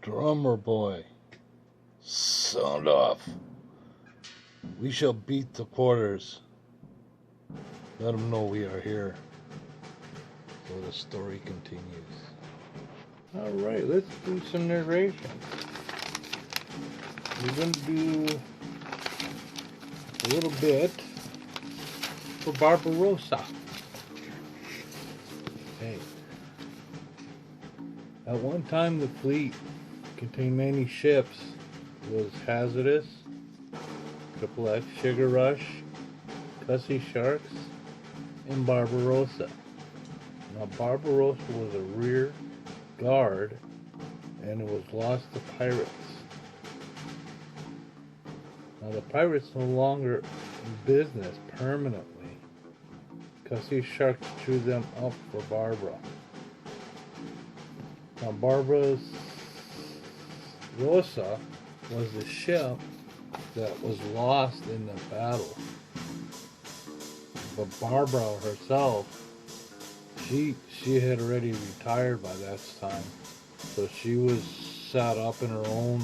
Drummer boy, sound off. We shall beat the quarters. Let them know we are here. So the story continues. Alright, let's do some narration. We're going to do a little bit for Barbarossa. Hey. At one time, the fleet contained many ships. It was Hazardous, Triple X, Sugar Rush, Cussy Sharks, and Barbarossa. Now, Barbarossa was a rear guard, and it was lost to pirates. Now, the pirates no longer in business permanently. Cussy Sharks threw them up for Barbara. Now, Barbarossa was the ship that was lost in the battle. But Barbara herself, she had already retired by that time. So she was set up in her own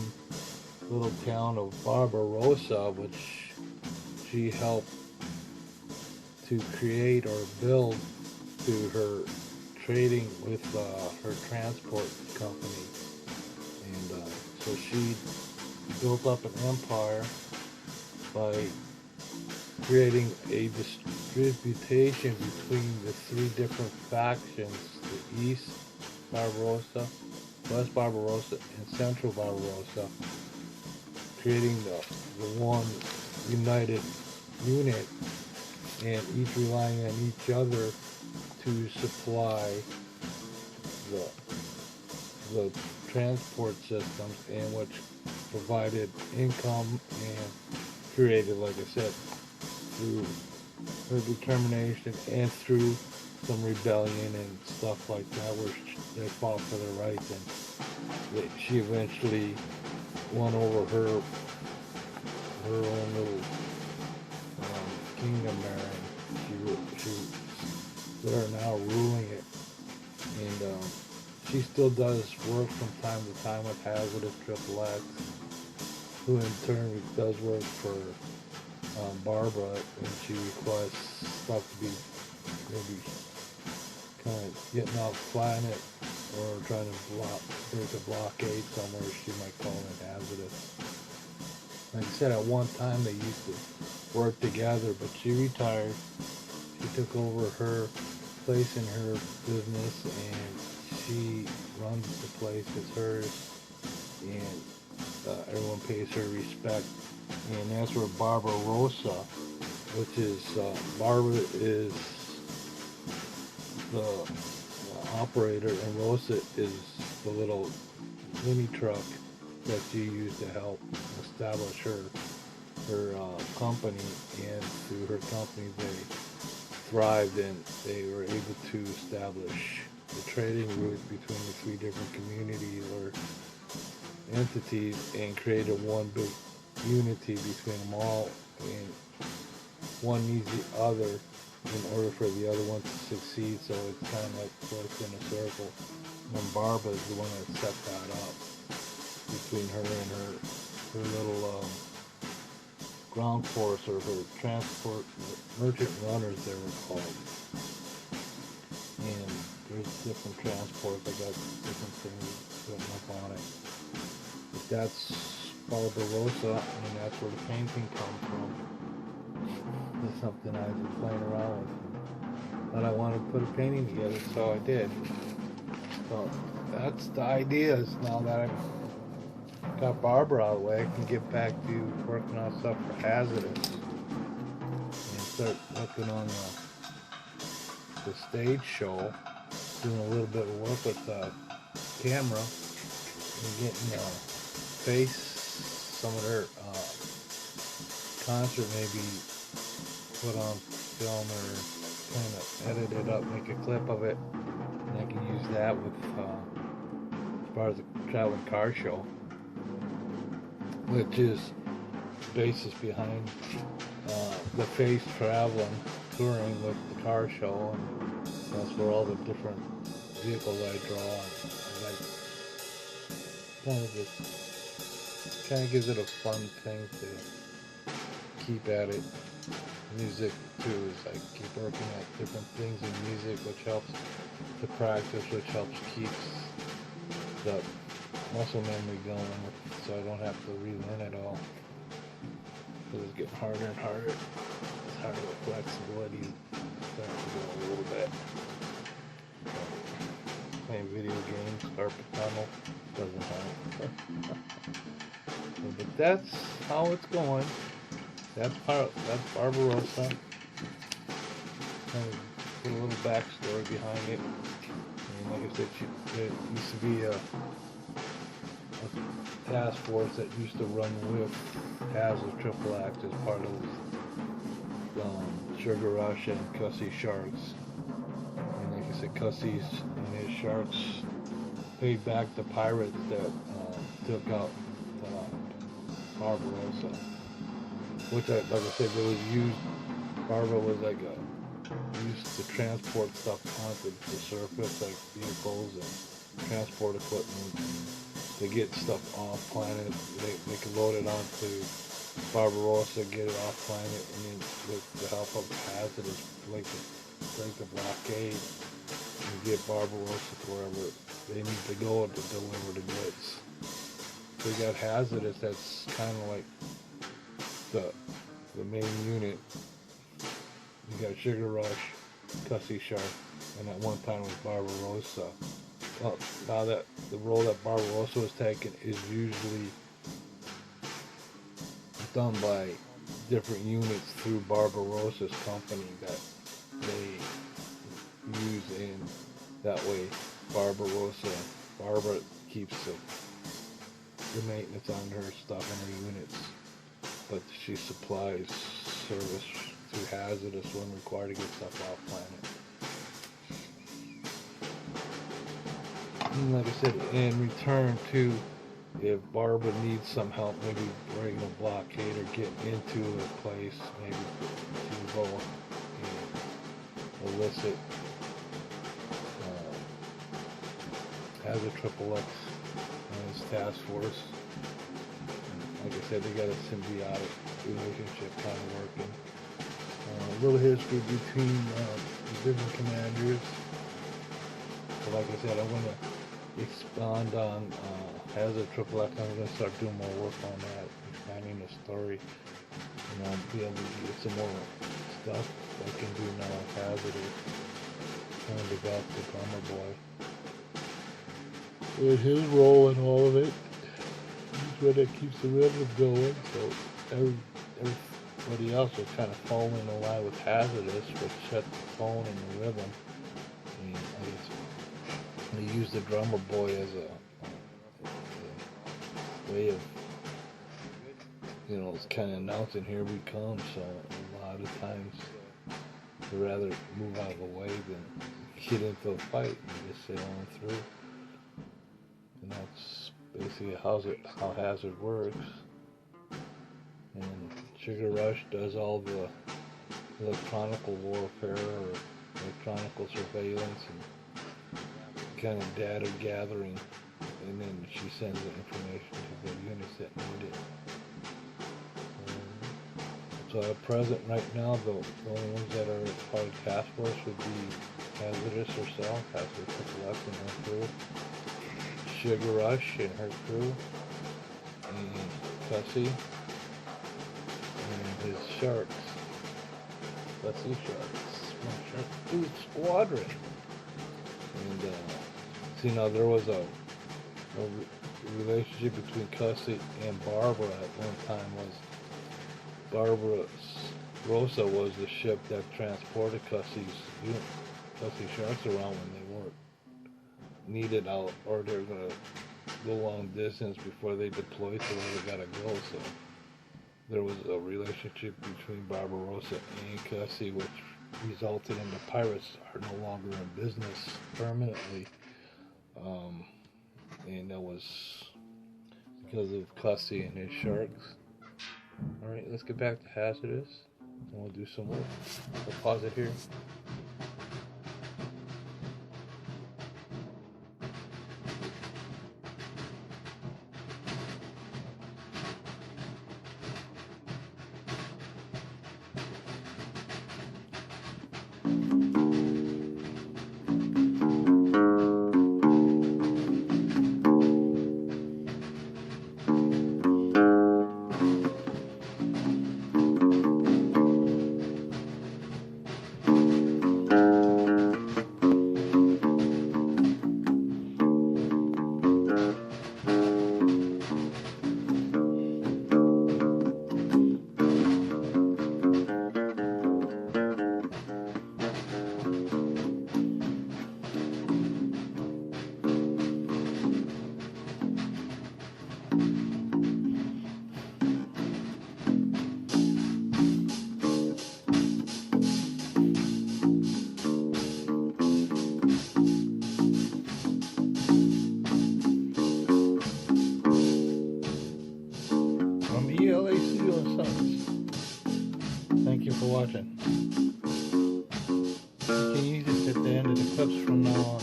little town of Barbarossa, which she helped to create or build through her trading with her transport company. And so she built up an empire by creating a distribution between the three different factions: the East Barbarossa, West Barbarossa, and Central Barbarossa, creating the one united unit, and each relying on each other to supply the transport systems, and which provided income and created, like I said, through her determination and through some rebellion and stuff like that, where they fought for their rights, and she eventually won over her own little kingdom there, and they're now ruling it. And she still does work from time to time with Hazardous Triple X, who in turn does work for Barbara, and she requests stuff to be maybe kind of getting off planet or trying to break a blockade somewhere. She might call it Hazardous. Like I said, at one time they used to work together, but she retired. She took over her place in her business, and she runs the place as hers, and everyone pays her respect. And that's where Barbarossa, which is Barbara is the operator, and Rosa is the little mini truck that she used to help establish her company. And through her company, they thrived, and they were able to establish the trading route between the three different communities or entities, and created one big unity between them all, and one needs the other in order for the other one to succeed. So it's kind of like works in a circle. And Barbara is the one that set that up between her and her little ground force, or her transport merchant runners, they were called. And there's different transports. I got different things written up on it. But that's Barbarossa, and that's where the painting comes from. It's something I was playing around with, but I wanted to put a painting together, so I did. So that's the ideas. Now that I've got Barbara out of the way, I can get back to working on stuff for Hazardous and start working on the stage show, doing a little bit of work with the camera and getting face some of their concert maybe put on film, or kind of edit it up, make a clip of it, and I can use that with as part of the traveling car show, which is basis behind the Face traveling, touring with the car show, and that's where all the different vehicles I draw. I like kind of gives it a fun thing to keep at it. Music too is like keep working at different things in music, which helps to practice, which helps keeps the muscle memory going, so I don't have to relearn it all. It's getting harder and harder. It's harder with flexibility. Starting to go a little bit. Playing video games, carpet tunnel doesn't help. But that's how it's going. That's Barbarossa. Kind of put a little backstory behind it. And like I said, it used to be a task force that used to run with Hazard Triple X as part of Sugar Rush and Cussy Sharks. And like I said, Cussy's and his Sharks paid back the pirates that took out Barbarossa. Which, like I said, it was used. Barbara was like used to transport stuff onto the surface, like vehicles and transport equipment. To get stuff off planet, they could load it onto Barbarossa, get it off planet, and then with the help of Hazardous, break the blockade and get Barbarossa to wherever they need to go to deliver the goods. So you got Hazardous, that's kind of like the main unit. You got Sugar Rush, Cussy Shark, and at one time was Barbarossa. Well, now that the role that Barbarossa was taking is usually done by different units through Barbarossa's company that they use, in that way Barbara keeps the maintenance on her stuff and her units, but she supplies service to Hazardous when required to get stuff off planet. And like I said, in return to, if Barbara needs some help, maybe breaking a blockade or getting into a place, maybe to go and elicit Hazard Triple X and his task force. Like I said, they got a symbiotic relationship kind of working. A little history between the different commanders. But like I said, I want to expand on Hazard Triple X. I'm going to start doing more work on that, expanding the story. And I'll be able to get some more stuff I can do now with Hazard. Trying to develop the drummer boy. And his role in all of it. He's what that keeps the rhythm going. So everybody else will kind of fall in line with Hazardous, which set the tone and the rhythm. And they use the drummer boy as a way of, it's kind of announcing, here we come. So a lot of times they'd rather move out of the way than get into a fight and just sail on through. And that's basically how Hazard works. And Sugar Rush does all the electronical warfare or electronical surveillance and kind of data gathering, and then she sends the information to the units that need it. So at present, right now, the only ones that are part of task force would be Hazardous herself, Hazard Triple X and her crew, Sugar Rush and her crew, and Cussy and his sharks. Cussy Sharks. Squadron. And now there was a relationship between Cussy and Barbara at one time. Barbarossa was the ship that transported Cussy Sharks around when they weren't needed out, or they were going to go long distance before they deployed to where they got to go. So there was a relationship between Barbarossa and Cussy, which resulted in the pirates are no longer in business permanently. And that was because of Cussy and his sharks. Alright, let's get back to Hazardous, and we'll do some work. We'll pause it here. for watching. You can use it at the end of the clips from now on.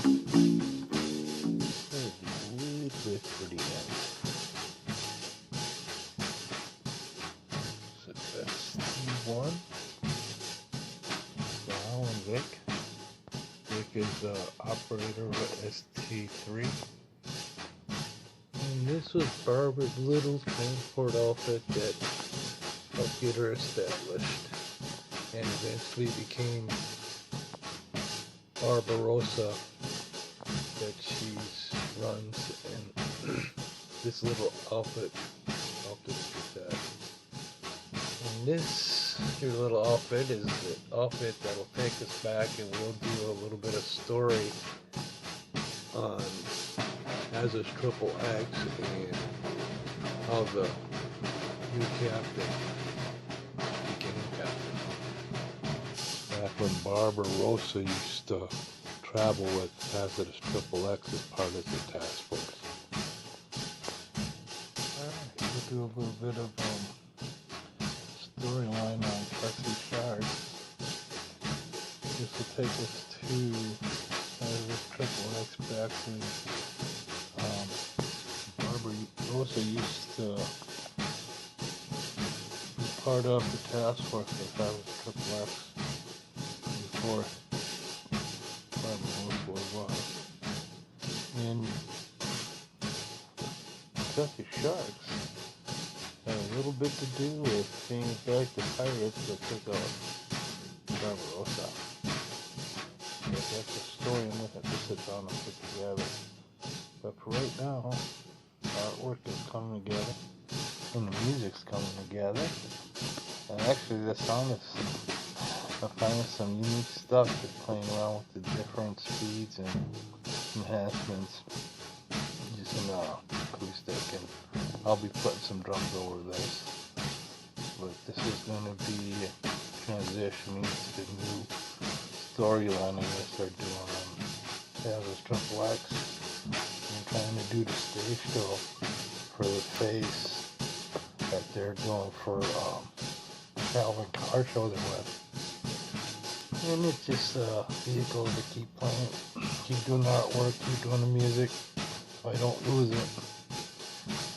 There's a little bit for the end. So that's Steve 1. Val and Vic. Vic is the operator with ST3. And this was Barbara's little transport outfit that helped get her established and eventually became Barbarossa that she runs, and this little outfit helped us get that. And this your little outfit is the outfit that'll take us back, and we'll do a little bit of story on Az's Triple X and how the new captain became captain. Back when Barbarossa used to travel with Hazardous Triple X as part of the task force. Alright, we'll do a little bit of storyline on Plexi Shards. This will take us to Hazardous Triple X back when Barbarossa used to be part of the task force with Hazardous Triple X before Barbarossa was. And Kentucky Sharks had a little bit to do with bringing back the pirates that took out Barbarossa. But that's a story I'm going to have to sit down and put together. But for right now, artwork is coming together and the music's coming together. And actually the sound is, I find some unique stuff that's playing around with the different speeds and enhancements using acoustic, and I'll be putting some drums over this. But this is going to be transitioning to the new storyline I guess they're doing on Hazardous Triple X. I'm trying to do the stage show for the face that they're doing for Calvin car show they're with. And it's just a vehicle to keep playing, keep doing the artwork, keep doing the music, so I don't lose it.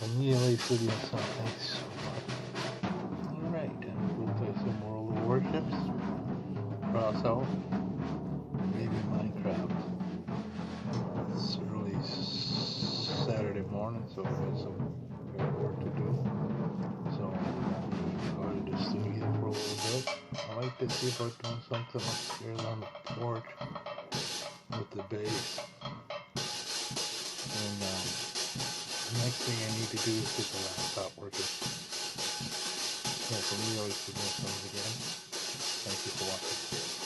I'm ELAStudio, so thanks so much. Alright, we'll play some World of Warships, cross out, maybe Minecraft. It's early Saturday morning, so I've got some work to do. So I'll go to the studio for a little bit. I like to see about doing something upstairs on the porch with the bass. And the next thing I need to do is get the laptop working. So from ELAStudio again. Thank you for watching.